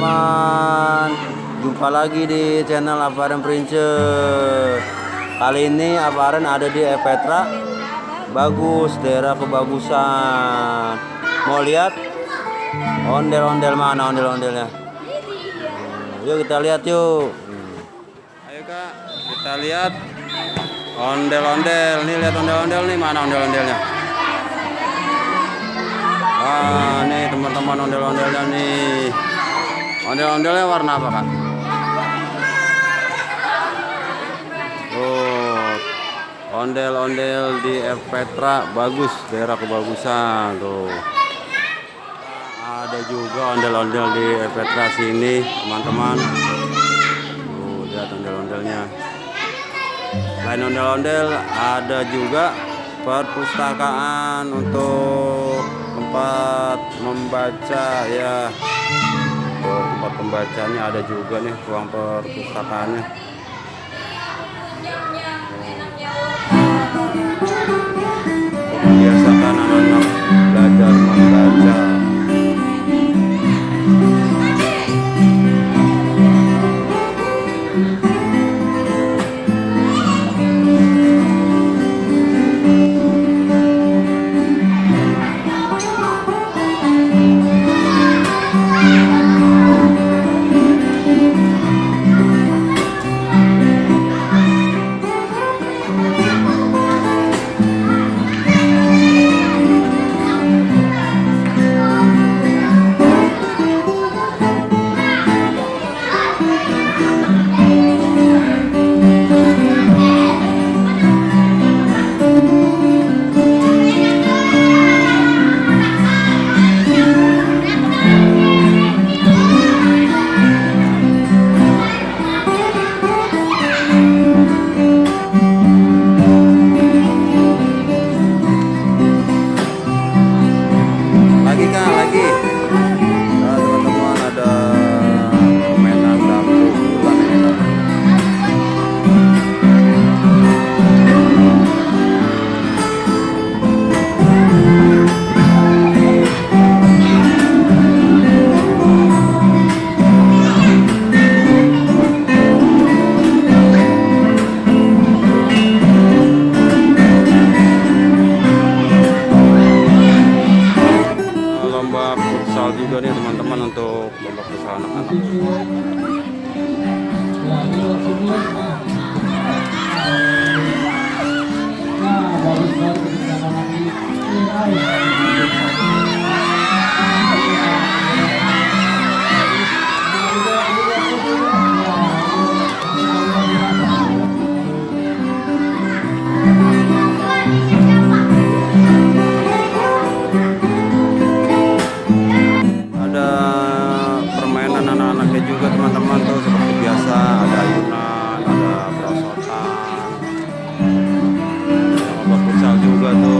teman-teman, jumpa lagi di channel Aparen Princess. Kali ini Aparen ada di Petra Bagus, daerah kebagusan. Mau lihat ondel-ondel, mana ondel-ondelnya? Yuk kita lihat yuk. Ayo Kak, kita lihat ondel-ondel. Nih lihat ondel-ondel nih, mana ondel-ondelnya? Wah, nih teman-teman ondel-ondelnya nih. Ondel-ondelnya warna apa Kak? Tuh, ondel-ondel di Petra Bagus, daerah kebagusan tuh. Ada juga ondel-ondel di Petra sini teman-teman. Tuh, lihat ondel-ondelnya. Selain ondel-ondel ada juga perpustakaan untuk tempat membaca ya. Tuh, tempat pembacanya ada juga nih, ruang perpustakaannya. Biasakan anak-anak belajar membaca. Juga nih teman-teman untuk lomba futsal anak-anak. Anak-anaknya juga teman-teman tuh seperti biasa, ada ayunan, ada perosotan, lomba futsal juga tuh.